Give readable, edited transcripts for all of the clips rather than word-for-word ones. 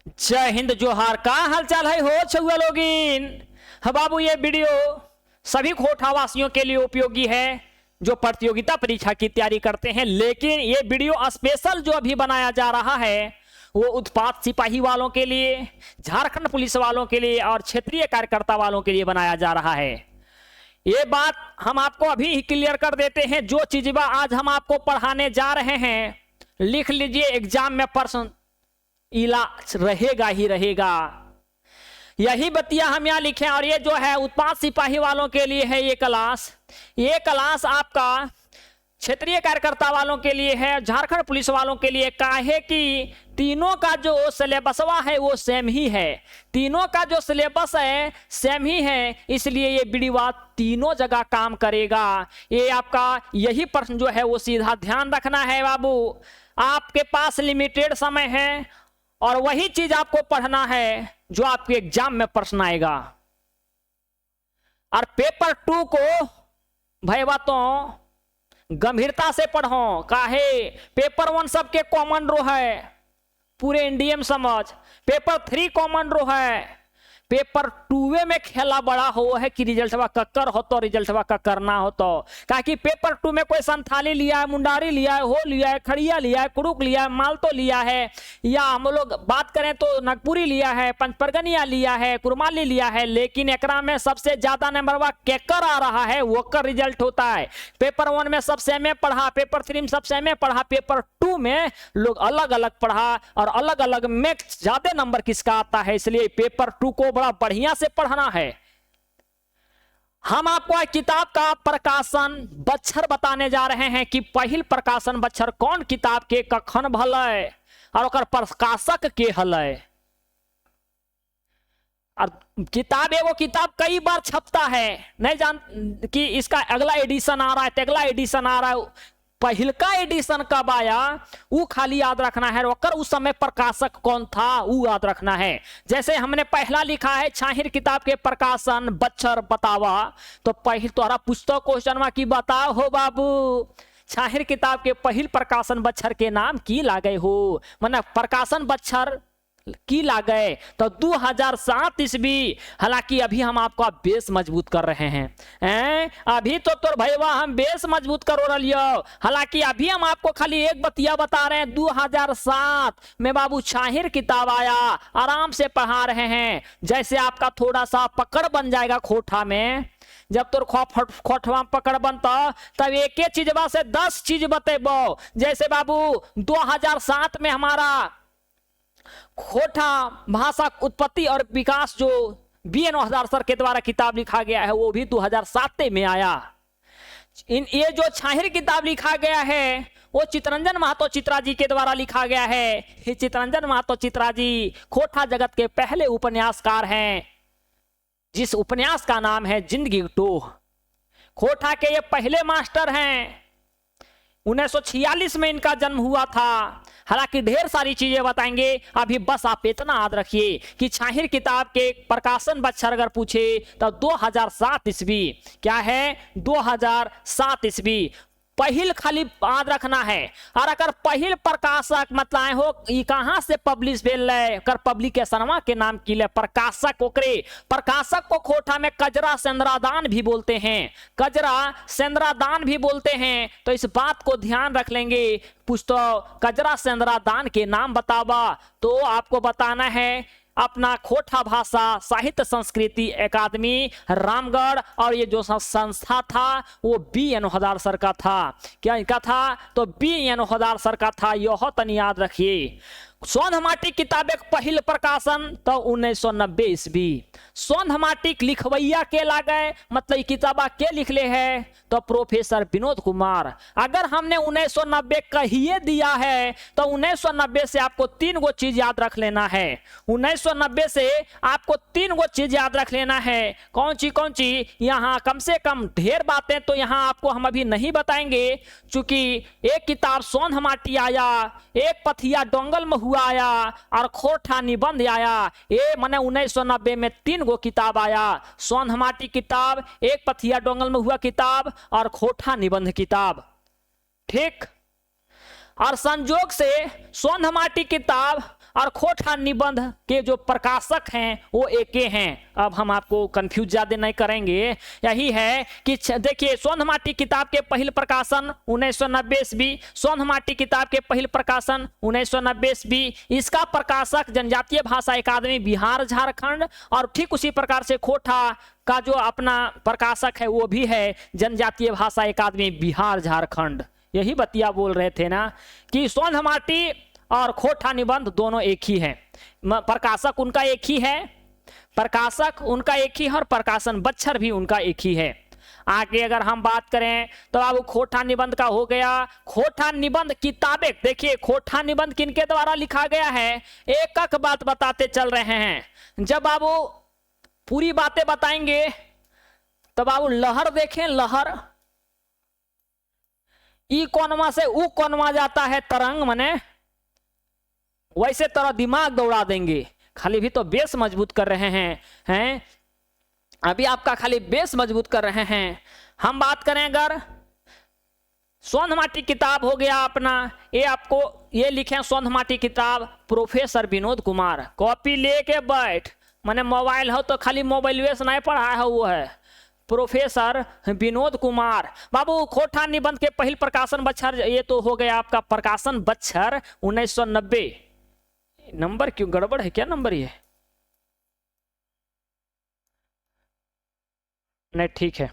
जय हिंद जोहार। का हालचाल है हो छुआ लोगिन। हाँ बाबू, ये वीडियो सभी खोटा वासियों के लिए उपयोगी है जो प्रतियोगिता परीक्षा की तैयारी करते हैं, लेकिन ये वीडियो स्पेशल जो अभी बनाया जा रहा है वो उत्पात सिपाही वालों के लिए, झारखंड पुलिस वालों के लिए और क्षेत्रीय कार्यकर्ता वालों के लिए बनाया जा रहा है। ये बात हम आपको अभी ही क्लियर कर देते हैं। जो चीज़ें आज हम आपको पढ़ाने जा रहे हैं, लिख लीजिए, एग्जाम में प्रश्न इलाज रहेगा ही रहेगा। यही बतिया हम यहाँ लिखे। और ये जो है उत्पात सिपाही वालों के लिए है ये क्लास आपका क्षेत्रीय कार्यकर्ता वालों के लिए है, झारखंड पुलिस वालों के लिए। काहे कि तीनों का जो सिलेबसवा है वो सेम ही है, तीनों का जो सिलेबस है सेम ही है, इसलिए ये वीडियो तीनों जगह काम करेगा। ये आपका यही प्रश्न जो है वो सीधा ध्यान रखना है बाबू। आपके पास लिमिटेड समय है और वही चीज आपको पढ़ना है जो आपके एग्जाम में प्रश्न आएगा। और पेपर 2 को भैया तो गंभीरता से पढ़ो। काहे पेपर 1 सबके कॉमन रो है, पूरे इंडिया में समझ। पेपर 3 कॉमन रो है। पेपर 2 में खेला बड़ा हो है कि रिजल्ट कक्कर हो तो रिजल्ट कक्कर ना हो तो। कि पेपर 2 में कोई संथाली लिया है, मुंडारी लिया है, हो लिया है, खड़िया लिया है, कुड़ुक लिया है, मालतो लिया है, या हम लोग बात करें तो नागपुरी लिया है, पंचपरगनिया लिया है, कुरमाली लिया है, लेकिन एकरा में सबसे ज्यादा नंबर केकर आ रहा है वो का रिजल्ट होता है। पेपर 1 में सब सेमे पढ़ा, पेपर 3 में सब सेमे पढ़ा, पेपर 2 में लोग अलग अलग पढ़ा और अलग अलग में ज्यादा नंबर किसका आता है, इसलिए पेपर 2 को बड़ा बढ़िया से पढ़ना है। हम आपको किताब का प्रकाशन बच्छर बताने जा रहे हैं कि पहिल प्रकाशन बच्छर कौन किताब के कखन भले और ओकर प्रकाशक के हले। और किताब एगो किताब कई बार छपता है, नहीं जान कि इसका अगला एडिशन आ रहा है, अगला एडिशन आ रहा है। पहिलका एडिशन कब आया वो खाली याद रखना है, और उस समय प्रकाशक कौन था वो याद रखना है। जैसे हमने पहला लिखा है छाहिर किताब के प्रकाशन बच्छर बतावा, तो पहिल तोहरा पुस्तक क्वेश्चन की बताओ हो बाबू, छाहिर किताब के पहिल प्रकाशन बच्छर के नाम की लागे हो, माने प्रकाशन बच्छर की लागे तो 2007 ईस्वी। हालांकि अभी हम आपका बेस मजबूत कर रहे हैं, अभी तो भैया हम बेस मजबूत करो रहियो। हालांकि अभी हम आपको खाली एक बतिया बता रहे हैं, 2007 में बाबू छाहिर किताब आया, आराम से पढ़ा रहे हैं। जैसे आपका थोड़ा सा पकड़ बन जाएगा खोठा में, जब तोर खोठवा पकड़ बनता तब एक चीजवा से 10 चीज बतेबो। जैसे बाबू 2007 में हमारा खोटा भाषा उत्पत्ति और विकास जो BN वहदार सर के द्वारा किताब लिखा गया है वो भी 2007 में आया। ये जो छाहिर किताब लिखा गया है वो चितरंजन महतो चित्रा जी के द्वारा लिखा गया है। चितरंजन महतो चित्रा जी खोटा जगत के पहले उपन्यासकार हैं, जिस उपन्यास का नाम है जिंदगी टोह। खोटा के ये पहले मास्टर हैं। 1946 में इनका जन्म हुआ था। हालांकि ढेर सारी चीजें बताएंगे, अभी बस आप इतना याद रखिए कि छाहिर किताब के प्रकाशन बच्छर अगर पूछे तो 2007 ईस्वी। क्या है? 2007 ईस्वी पहिल खाली याद रखना है। और अगर पहिल प्रकाशक मतलब हो ये कहां से पब्लिश भेल है, कर पब्लिकेशनवा के नाम की ले प्रकाशक, ओकरे प्रकाशक को खोटा में कजरा सेंद्रादान भी बोलते हैं, कजरा सेंद्रादान भी बोलते हैं। तो इस बात को ध्यान रख लेंगे। पुस्तक कजरा सेंद्रादान के नाम बतावा तो आपको बताना है अपना खोटा भाषा साहित्य संस्कृति अकादमी रामगढ़, और ये जो संस्था था वो BN वहदार सर का था। क्या इनका था? तो BN वहदार सर का था। यह तन याद रखिए। सोंध माटी किताब एक पहिल प्रकाशन तो 1990 ईस्वी। सोंध माटी लिखवैया के लागे, मतलब किताबा के लिखले है तो प्रोफेसर विनोद कुमार। अगर हमने 1990 कहिए दिया है तो 1990 से आपको 3 गो चीज याद रख लेना है। 1990 से आपको 3 गो चीज याद रख लेना है। कौन सी? यहाँ कम से कम ढेर बातें तो यहाँ आपको हम अभी नहीं बताएंगे, चूंकि एक किताब सोंध माटी आया, एक पथिया डोंगल में हुआ आया और खोटा निबंध आया। ये माने 1990 में 3 गो किताब आया। सोंध माटी किताब, एक पथिया डोंगल में हुआ किताब और खोटा निबंध किताब। ठीक। और संजोग से सोंध माटी किताब और खोटा निबंध के जो प्रकाशक हैं वो एक ही हैं। अब हम आपको कंफ्यूज ज्यादा नहीं करेंगे, यही है कि देखिए सोंधमाटी किताब के पहल प्रकाशन 1990 ईस्वी, सोंधमाटी किताब के पहल प्रकाशन 1990 ईस्वी, इसका प्रकाशक जनजातीय भाषा अकादमी बिहार झारखंड, और ठीक उसी प्रकार से खोटा का जो अपना प्रकाशक है वो भी है जनजातीय भाषा अकादमी बिहार झारखंड। यही बतिया बोल रहे थे ना कि सोंधमाटी और खोटा निबंध दोनों एक ही है, प्रकाशक उनका एक ही है, प्रकाशक उनका एक ही है और प्रकाशन बच्छर भी उनका एक ही है। आगे अगर हम बात करें तो अब खोटा निबंध का हो गया। खोटा निबंध किताबें, देखिए खोटा निबंध किनके द्वारा लिखा गया है, एक एक बात बताते चल रहे हैं। जब आप पूरी बातें बताएंगे तब आप लहर देखें, लहर ई कोनमा से ऊ कोनमा जाता है तरंग, मने वैसे तरह दिमाग दौड़ा देंगे। खाली भी तो बेस मजबूत कर रहे हैं अभी आपका खाली बेस मजबूत कर रहे हैं। हम बात करें अगर सोंधमाटी किताब हो गया अपना, ये आपको ये लिखे सोंधमाटी किताब प्रोफेसर विनोद कुमार, कॉपी लेके बैठ, माने मोबाइल हो तो खाली मोबाइल से नहीं पढ़ा है, वो है प्रोफेसर विनोद कुमार। बाबू खोटा निबंध के पहल प्रकाशन बच्छर, ये तो हो गया आपका प्रकाशन बच्छर 1990। नंबर क्यों गड़बड़ है, क्या नंबर ये, नहीं ठीक है।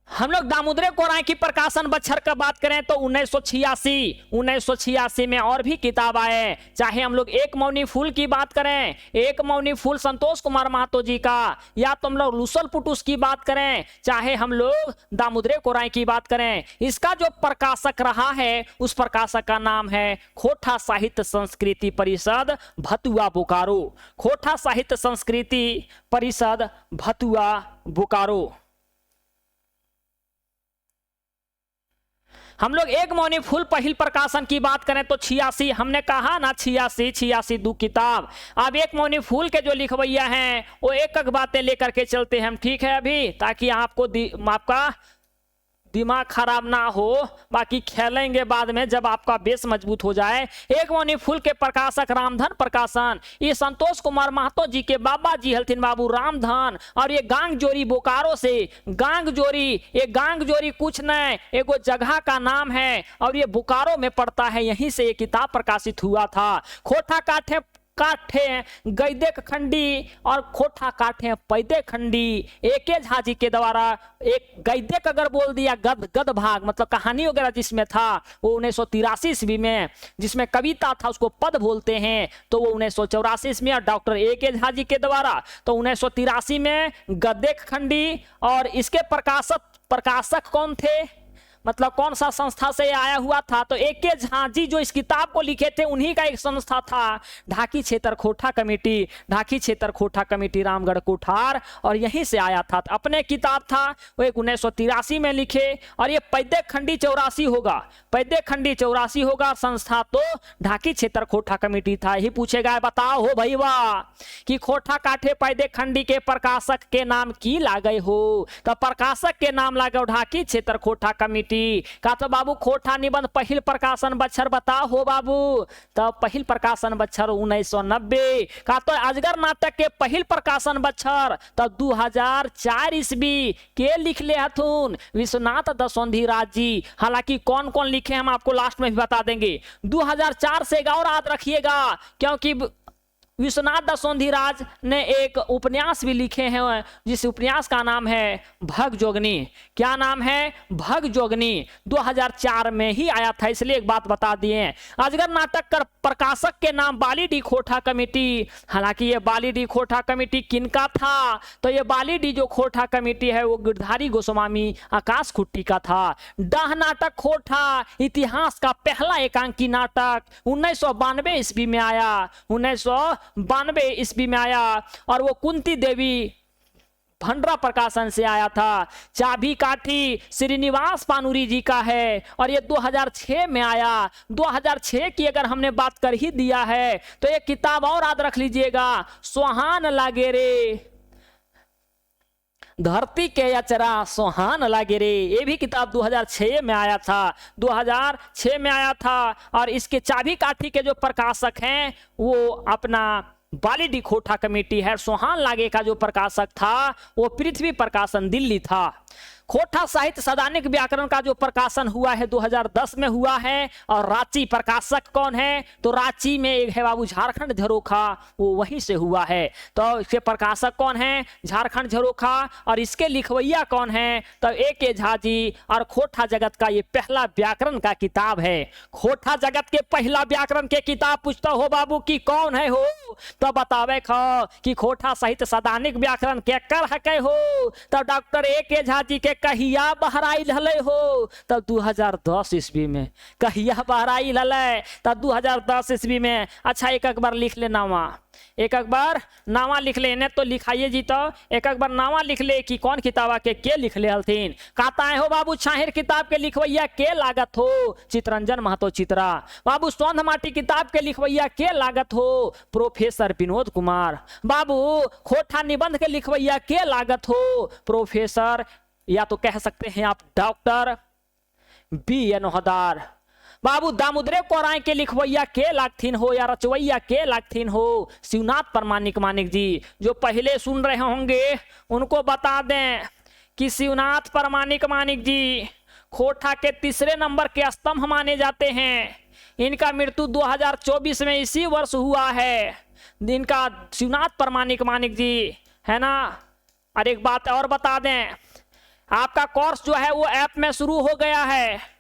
हम लोग दामोदर कोराई की प्रकाशन बच्छर का बात करें तो 1986 में और भी किताब आए, चाहे हम लोग एक मौनी फूल की बात करें, एक मौनी फूल संतोष कुमार महतो जी का, या तो हम लोग लुसल पुटुस की बात करें, चाहे हम लोग दामोदर कोराई की बात करें, इसका जो प्रकाशक रहा है उस प्रकाशक का नाम है खोटा साहित्य संस्कृति परिषद भतुआ बोकारो। खोटा साहित्य संस्कृति परिषद भतुआ बोकारो। हम लोग एक मौनी फूल पहल प्रकाशन की बात करें तो 86, हमने कहा ना 86 दो किताब। अब एक मौनी फूल के जो लिखवैया हैं वो एक एक बातें लेकर के चलते हैं, ठीक है अभी, ताकि आपको आपका दिमाग खराब ना हो, बाकी खेलेंगे बाद में जब आपका बेस मजबूत हो जाए। एक मौनी फूल के प्रकाशक रामधन प्रकाशन, ये संतोष कुमार महतो जी के बाबा जी हलथिन बाबू रामधन, और ये गांग जोरी बोकारो से, गांग जोरी, ये गांग जोरी कुछ नहीं एगो जगह का नाम है और ये बोकारो में पड़ता है, यहीं से ये किताब प्रकाशित हुआ था। खोटा काठे गैदे खंडी और खोटा काठे पैदे खंडी, एक झाजी के द्वारा, एक गैदे अगर बोल दिया गद भाग मतलब कहानी वगैरह जिसमें था वो 1983 ईस्वी में, जिसमें कविता था उसको पद बोलते हैं, तो वो 1984 में, और डॉक्टर एक झाजी के द्वारा तो 1983 में गद्दे खंडी। और इसके प्रकाशक कौन थे, मतलब कौन सा संस्था से आया हुआ था, तो एक के झांझी जो इस किताब को लिखे थे उन्हीं का एक संस्था था ढाकी क्षेत्र खोटा कमेटी, ढाकी क्षेत्र खोटा कमेटी रामगढ़ कोठार, और यहीं से आया था। अपने किताब था वो 1983 में लिखे, और ये पैदे खंडी 84 होगा, पैदे खंडी 84 होगा, संस्था तो ढाकी क्षेत्र खोटा कमेटी था। यही पूछेगा बताओ हो भाई वाह कि खोटा काठे पैदे खंडी के प्रकाशक के नाम की लागे हो, तो प्रकाशक के नाम लागे ढाकी क्षेत्र खोटा कमेटी का। तो बाबू खोटा निबंध पहल प्रकाशन बच्छर बताओ हो बाबू, तो पहल प्रकाशन बच्छर 1990 का। तो अजगर नाटक के पहल प्रकाशन बच्छर तो 2004 ईस्वी के लिख ले हथुन विश्वनाथ दसोंधी राज जी। हालांकि कौन कौन लिखे हम आपको लास्ट में भी बता देंगे। 2004 से गौर याद रखिएगा, क्योंकि विश्वनाथ दसोंधी राज ने एक उपन्यास भी लिखे हैं, जिस उपन्यास का नाम है भग जोगनी। क्या नाम है? भग जोगनी। 2004 में ही आया था, इसलिए एक बात बता दिए। अजगर नाटक का प्रकाशक के नाम बाली डी खोटा कमेटी। हालांकि ये बाली डी खोटा कमेटी किनका था, तो ये बाली डी जो खोटा कमेटी है वो गिरधारी गोस्वामी आकाश खुट्टी का था। डाह नाटक खोटा इतिहास का पहला एकांकी नाटक 1992 ईस्वी में आया, 1992 ईस्वी में आया, और वो कुंती देवी भंडरा प्रकाशन से आया था। चाबी काठी श्रीनिवास पानुरी जी का है, और ये 2006 में आया। 2006 की अगर हमने बात कर ही दिया है तो ये किताब और याद रख लीजिएगा, सुहान लागे रे धरती के अचरा सुहान लागे रे, ये भी किताब 2006 में आया था, 2006 में आया था। और इसके चाबी काठी के जो प्रकाशक हैं वो अपना बालीडी खोटा कमेटी है। सुहान लागे का जो प्रकाशक था वो पृथ्वी प्रकाशन दिल्ली था। खोटा साहित्य सदानिक व्याकरण का जो प्रकाशन हुआ है 2010 में हुआ है। और रांची प्रकाशक कौन है, तो रांची में एक है बाबू झारखंड झरोखा, वो वहीं से हुआ है। तो इसके प्रकाशक कौन है, झारखंड झरोखा। और इसके लिखवैया कौन है, तो A.K. झा जी। और खोटा जगत का ये पहला व्याकरण का किताब है। खोटा जगत के पहला व्याकरण के किताब पूछता हो बाबू की कौन है हो, तो बतावे खो कि खोटा साहित्य सदानिक व्याकरण के कर हके हो, तो डॉक्टर A.K. झा जी के कहिया बहराई लले हो, तब 2010 ईस्वी में कहिया बहराई लले, तब 2010 ईस्वी में। अच्छा एक बार लिख ले नामा, एक बार नामा लिख लेने तो लिखाइए जी, तो एक बार नामा लिख ले कि कौन किताबा के लिख ले हलथिन। कहता है हो बाबू छाहिर किताब के लिखवैया के लागत हो, चितरंजन महतो चित्रा। बाबू सौंध माटी किताब के लिखवैया के लागत हो, प्रोफेसर विनोद कुमार। बाबू खोटा निबंध के लिखवैया के लागत हो, प्रोफेसर या तो कह सकते हैं आप डॉक्टर B.N. हदार। बाबू दामुद्रे कोराय के लिखवैया के लागथिन हो या रचवैया के लागथिन हो, शिवनाथ परमानिक मानिक जी। जो पहले सुन रहे होंगे उनको बता दें कि शिवनाथ परमानिक मानिक जी खोटा के तीसरे नंबर के स्तंभ माने जाते हैं। इनका मृत्यु 2024 में इसी वर्ष हुआ है, इनका शिवनाथ परमानिक मानिक जी है ना। और एक बात और बता दें, आपका कोर्स जो है वो ऐप में शुरू हो गया है।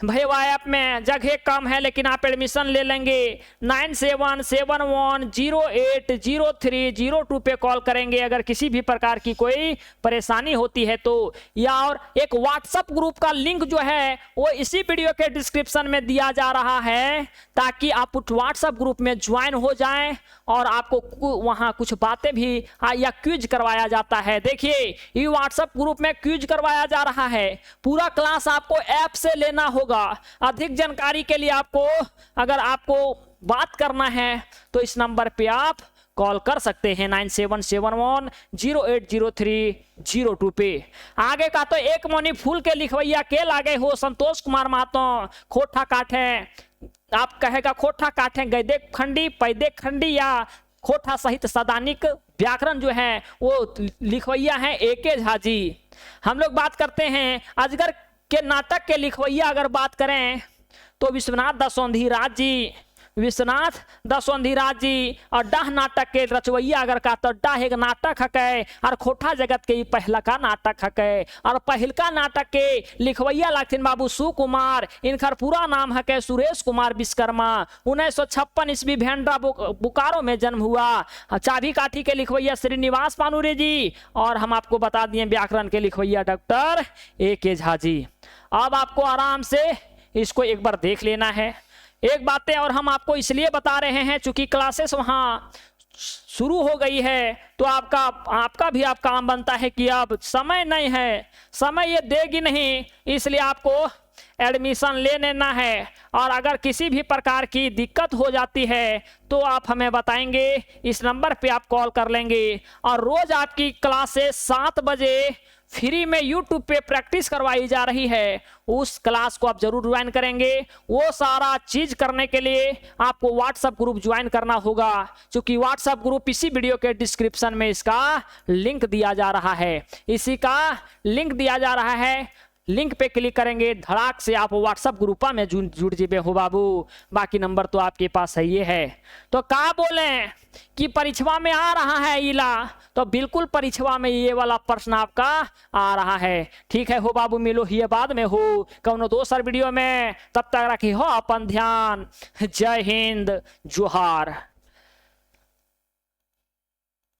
भैया ऐप में जगह कम है लेकिन आप एडमिशन ले लेंगे। 9771080302 पे कॉल करेंगे अगर किसी भी प्रकार की कोई परेशानी होती है तो। या और एक व्हाट्सएप ग्रुप का लिंक जो है वो इसी वीडियो के डिस्क्रिप्शन में दिया जा रहा है, ताकि आप उस व्हाट्सएप ग्रुप में ज्वाइन हो जाएं और आपको वहां कुछ बातें भी या क्विज करवाया जाता है। देखिए ये व्हाट्सएप ग्रुप में क्विज करवाया जा रहा है, पूरा क्लास आपको ऐप से लेना होगा। अधिक जानकारी के लिए आपको अगर आपको बात करना है तो इस नंबर पे आप कॉल कर सकते हैं 9771080302 पे। आगे का तो एक मोनी फूल के लिखवैया के लागे हो, संतोष कुमार महतो। खोटा काटे आप कहेगा खोटा काटे गैदे खंडी पैदे खंडी या खोटा सहित सदानिक व्याकरण जो है वो लिखवैया है A.K. झा जी। हम लोग बात करते हैं अजगर के नाटक के लिखवैया अगर बात करें तो विश्वनाथ दसौंधीराज जी, विश्वनाथ दसौंधीराज जी। और डाह नाटक के रचवैया अगर का तो डाह एक नाटक हकै और खोटा जगत के पहला का नाटक हकै। और पहलका नाटक के लिखवैया लागथिन बाबू सुकुमार, इनकर पूरा नाम हकै सुरेश कुमार विश्वकर्मा। 1956 ईस्वी भेंड्रा बोकारो में जन्म हुआ। चाबी काठी के लिखवैया श्रीनिवास पानुरे जी। और हम आपको बता दिए व्याकरण के लिखवैया डॉक्टर A.K. झा जी। अब आपको आराम से इसको एक बार देख लेना है। एक बातें और हम आपको इसलिए बता रहे हैं चूंकि क्लासेस वहाँ शुरू हो गई है तो आपका भी आप काम बनता है कि अब समय नहीं है, समय ये देगी नहीं, इसलिए आपको एडमिशन ले लेना है। और अगर किसी भी प्रकार की दिक्कत हो जाती है तो आप हमें बताएंगे, इस नंबर पे आप कॉल कर लेंगे। और रोज आपकी क्लासेस 7 बजे फ्री में YouTube पे प्रैक्टिस करवाई जा रही है, उस क्लास को आप जरूर ज्वाइन करेंगे। वो सारा चीज करने के लिए आपको व्हाट्सएप ग्रुप ज्वाइन करना होगा, क्योंकि व्हाट्सएप ग्रुप इसी वीडियो के डिस्क्रिप्शन में इसका लिंक दिया जा रहा है, इसी का लिंक दिया जा रहा है। लिंक पे क्लिक करेंगे धड़ाक से आप व्हाट्सएप ग्रुपा में जुड़ जीबे हो बाबू। बाकी नंबर तो आपके पास है ये है। तो क्या बोले कि परीक्षा में आ रहा है इला, तो बिल्कुल परीक्षा में ये वाला प्रश्न आपका आ रहा है। ठीक है हो बाबू, मिलो ही बाद में हो कौनो दोसर वीडियो में, तब तक रखी हो अपन ध्यान। जय हिंद, जोहार।